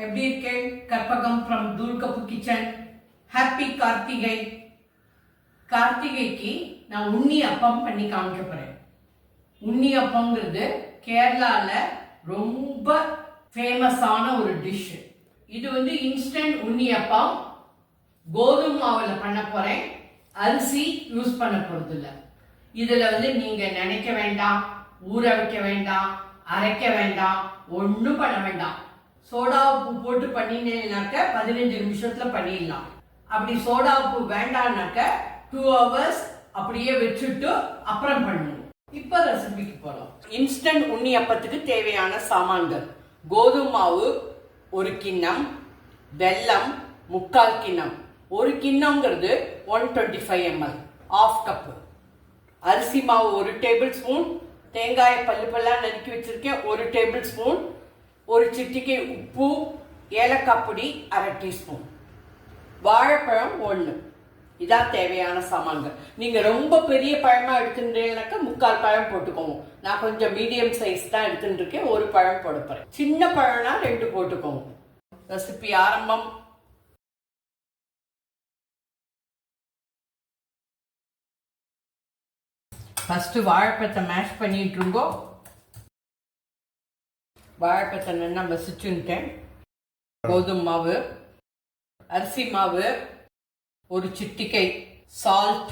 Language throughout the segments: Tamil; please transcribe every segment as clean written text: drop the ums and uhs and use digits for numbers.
எப்படி இருக்கேன்? Karpagam from Thoolkappu kitchen. Happy Karthigai. கார்த்திகைக்கு நான் உண்ணி அப்பம் பண்ணி காமிக்க போறேன். உண்ணி அப்பம்ங்கிறது கேரளால ரொம்ப ஃபேமஸான ஒரு டிஷ். இது இன்ஸ்டன்ட் உண்ணி அப்பம். கோதுமை மாவுல பண்ண போறேன். அரிசி யூஸ் பண்ண போறது இல்லை. இதுல நீங்க நினைக்க வேண்டாம், ஊற வைக்க வேண்டாம், அரைக்க வேண்டாம், ஒன்றும் பண்ண வேண்டாம். சோடா உப்பு போட்டு பண்ணினேன்னாக்க 15 நிமிஷத்துல பண்ணிடலாம். அப்படி சோடா உப்பு வேண்டாம்னாக்க 2 hours அப்படியே வச்சுட்டு அப்புறம் பண்ணணும். இப்ப ரெசிபிக்கு போகலாம். இன்ஸ்டன்ட் உண்ணி அப்பத்துக்கு தேவையான சாமான்கள்: கோதுமை மாவு 1 கிண்ணம், வெல்லம் 3/4 கிண்ணம். 1 கிண்ணம்ங்கிறது 125 ml, 1/2 கப். அரிசி மாவு 1 டேபிள் ஸ்பூன். தேங்காயை பல்லா நறுக்கி வச்சிருக்கேன் 1 டேபிள் ஸ்பூன். 1 சிட்டிகை உப்பு, ஏலக்காய் பொடி 1/2 டீஸ்பூன். வாழைப்பழம் 1. இதான் தேவையான சாமான்கள். நீங்க ரொம்ப பெரிய பழமா எடுத்துட்டீங்கன்னாக்கா 3/4 பழம் போட்டுக்கோங்க. நான் கொஞ்சம் மீடியம் சைஸ் தான் எடுத்துட்டு இருக்கேன். 1 பழம் போட போறேன். சின்ன பழம்னா 2 போட்டுக்கோங்க. ரெசிபி ஆரம்பம். ஃபர்ஸ்ட் வாழைப்பழத்தை மேஷ் பண்ணிட்டு இருங்கோ. வாழைப்பழத்தை நல்லா வசிச்சுட்டேன். கோதுமை மாவு, அரிசி மாவு, 1 சிட்டிகை சால்ட்,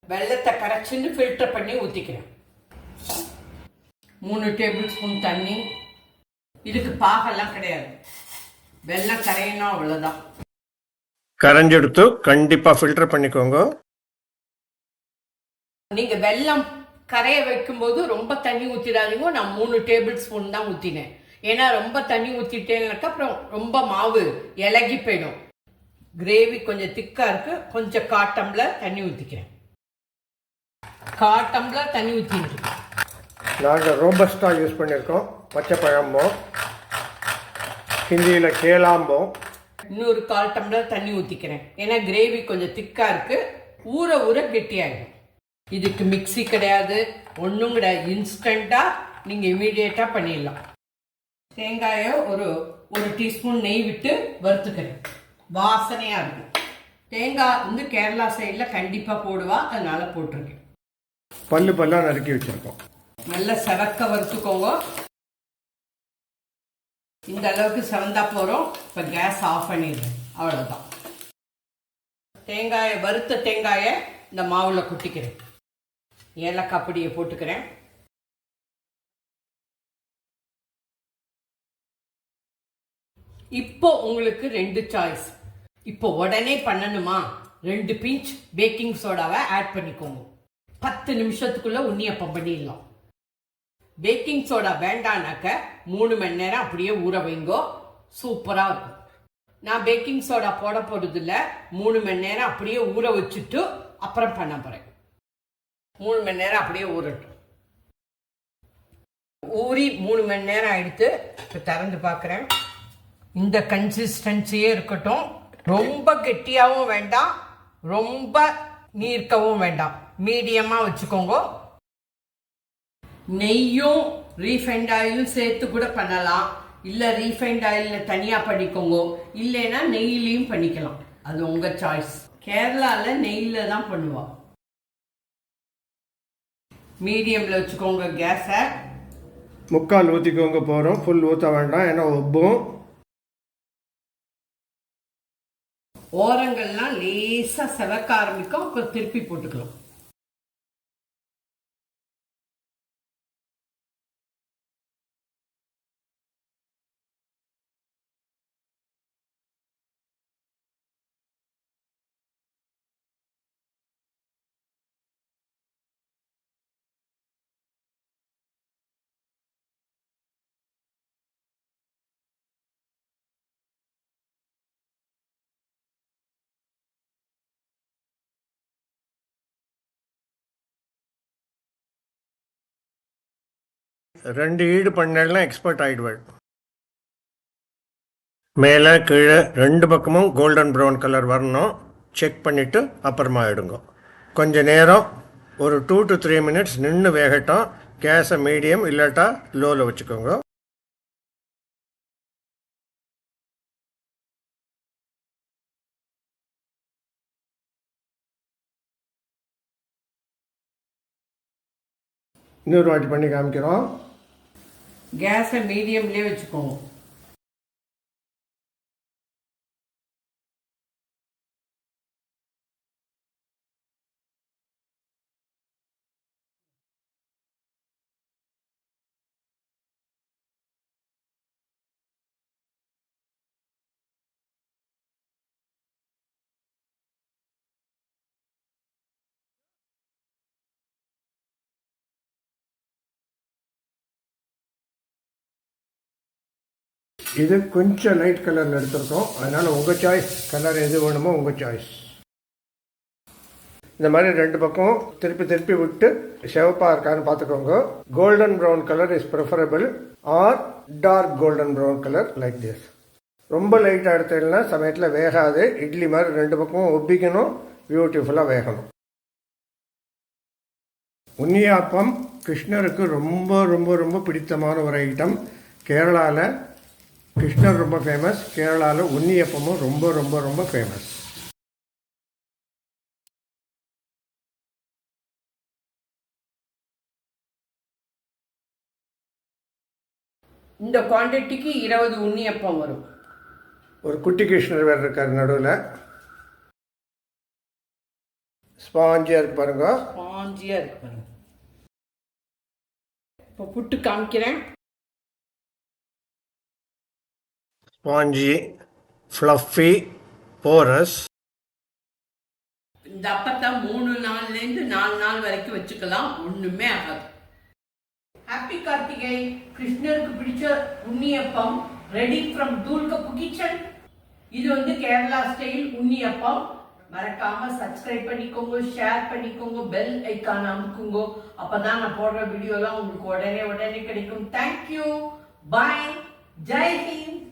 வெள்ளத்தை கரைச்சின்னு ஃபில்டர் பண்ணி ஊற்றிக்கிறேன். 3 டேபிள் ஸ்பூன் தண்ணி. இதுக்கு பாகெல்லாம் கிடையாது, வெள்ளம் கரையணும், அவ்வளோதான். கரைஞ்செடுத்து கண்டிப்பாக ஃபில்டர் பண்ணிக்கோங்க. நீங்க வெள்ளம் கரைய வைக்கும்போது ரொம்ப தண்ணி ஊற்றிடாதீங்க. நான் 3 டேபிள் ஸ்பூன் தான் ஊற்றினேன். ஏன்னா ரொம்ப தண்ணி ஊற்றிட்டேன்னாக்கா அப்புறம் ரொம்ப மாவு இலகி போயிடும். கிரேவி கொஞ்சம் திக்கா இருக்கு. கொஞ்சம் 1/4 டம்ளர் தண்ணி ஊற்றிக்கிறேன். 1/4 டம்ளர் தண்ணி ஊற்றிட்டு. நாங்கள் ரோபஸ்டா யூஸ் பண்ணியிருக்கோம். பச்சை பழம்போ, ஹிந்தியில் கேளாம்போ. இன்னொரு 1/4 டம்ளர் தண்ணி ஊற்றிக்கிறேன். ஏன்னா கிரேவி கொஞ்சம் திக்கா இருக்கு. ஊற ஊற கெட்டியாயிடும். இதுக்கு மிக்சி கிடையாது, ஒன்றும் கிடையாது. இன்ஸ்டண்ட்டாக நீங்கள் இமீடியட்டாக பண்ணிடலாம். தேங்காயை ஒரு டீஸ்பூன் நெய் விட்டு வறுத்துக்கிறேன். வாசனையாக இருக்கும். தேங்காய் கேரளா சைடில் கண்டிப்பாக போடுவா, அதனால போட்டிருக்கேன். பல்லா நறுக்கி வச்சுருக்கோம். நல்லா செவக்க வறுத்துக்கோங்க. இந்த அளவுக்கு செவந்தா போகிறோம். இப்போ கேஸ் ஆஃப் பண்ணிடுறேன். அவ்வளோதான். வறுத்த தேங்காயை இந்த மாவில் குட்டிக்கிறேன். ஏலக்காய் பொடியை போட்டுக்கிறேன். இப்போ உங்களுக்கு 2 சாய்ஸ். இப்போ உடனே பண்ணணுமா, 2 பிஞ்ச் பேக்கிங் சோடாவை ஆட் பண்ணிக்கோங்க. 10 நிமிஷத்துக்குள்ள உண்ணியப்பம் பண்ணிடலாம். பேக்கிங் சோடா வேண்டானாக்க 3 மணி நேரம் அப்படியே ஊற வைங்கோ. சூப்பரா இருக்கும். நான் பேக்கிங் சோடா போட போறது இல்லை. 3 மணி நேரம் அப்படியே ஊற வச்சுட்டு அப்புறம் பண்ண போறேன். 3 மணி நேரம் அப்படியே ஊறட்டும். ஊறி 3 மணி நேரம் ஆயிடுத்து. இப்போ திறந்து பார்க்குறேன். இந்த கன்சிஸ்டன்சியே இருக்கட்டும். ரொம்ப கெட்டியாகவும் வேண்டாம், ரொம்ப நீர்க்கவும் வேண்டாம். மீடியமாக வச்சுக்கோங்க. நெய்யும் ரீஃபைண்ட் ஆயிலும் சேர்த்து கூட பண்ணலாம். இல்லை ரீஃபைண்ட் ஆயிலில் தனியாக பண்ணிக்கோங்க. இல்லைன்னா நெய்யிலையும் பண்ணிக்கலாம். அது உங்கள் சாய்ஸ். கேரளாவில் நெய்யில் தான் பண்ணுவா. மீடியமில் வச்சுக்கோங்க கேஸை. 3/4 ஊற்றிக்கோங்க போகிறோம். ஃபுல் ஊற்ற வேண்டாம், ஏன்னா ஒப்பும். ஓரங்கள்லாம் லேசாக செவக்க ஆரம்பிக்கும். அப்புறம் திருப்பி போட்டுக்கலாம். ரெண்டு ஈடு பண்ணலாம், எக்ஸ்பர்ட் ஆகிடுவாள். மேலே கீழே 2 பக்கமும் கோல்டன் ப்ரௌன் கலர் வரணும். செக் பண்ணிவிட்டு அப்புறமா எடுங்க. கொஞ்சம் நேரம் ஒரு 2 to 3 minutes நின்று வேகட்டும். கேஸை மீடியம் இல்லாட்டா லோவில் வச்சுக்கோங்க. இன்னொரு வாட்டி பண்ணி காமிக்கிறோம். கேஸை மீடியம்லேயே வச்சுக்கோங்க. இது கொஞ்சம் லைட் கலரில் எடுத்திருக்கோம், அதனால் உங்கள் சாய்ஸ், கலர் எது வேணுமோ உங்கள் சாய்ஸ். இந்த மாதிரி ரெண்டு பக்கம் திருப்பி திருப்பி விட்டு சிவப்பாக இருக்கான்னு பார்த்துக்கோங்க. Golden brown colour is preferable or dark golden brown colour like this. ரொம்ப லைட்டாக எடுத்தீங்கன்னா சமயத்தில் வேகாது. இட்லி மாதிரி ரெண்டு பக்கமும் ஒப்பிக்கணும், பியூட்டிஃபுல்லாக வேகணும். உன்னியாப்பம் கிருஷ்ணருக்கு ரொம்ப ரொம்ப ரொம்ப பிடித்தமான ஒரு ஐட்டம். கேரளாவில் கிருஷ்ணர் ரொம்ப ஃபேமஸ், கேரளாவில் உன்னியப்பமும் ரொம்ப ரொம்ப ரொம்ப ஃபேமஸ். இந்த குவான்டிட்டிக்கு 20 உன்னியப்பம் வரும். ஒரு குட்டி கிருஷ்ணர் வேறு இருக்கார் நடுவில். ஸ்பாஞ்சியாக இருக்கு பாருங்க. ஸ்பாஞ்சியாக இருக்கு பாருங்க. இப்போ புட்டு காமிக்கிறேன். Spongy, fluffy, porous. இந்த அப்பத்தை 3 நாள்லேருந்து 4 நாள் வரைக்கும் வச்சுக்கலாம், ஒன்றுமே ஆகாது. ஹாப்பி கார்த்திகை. கிருஷ்ணருக்கு பிடிச்ச உன்னியப்பம் ரெடி ஃப்ரம் தூல்கப்பு கிச்சன். இது வந்து கேரளா ஸ்டைல் உன்னியப்பம். மறக்காம சப்ஸ்கிரைப் பண்ணிக்கோங்க, ஷேர் பண்ணிக்கோங்க, பெல் ஐக்கான் அமுக்குங்க. அப்பதான் நான் போடுற வீடியோலாம் உங்களுக்கு உடனே கிடைக்கும். தேங்க்யூ, பாய், ஜெய் ஹிந்த்.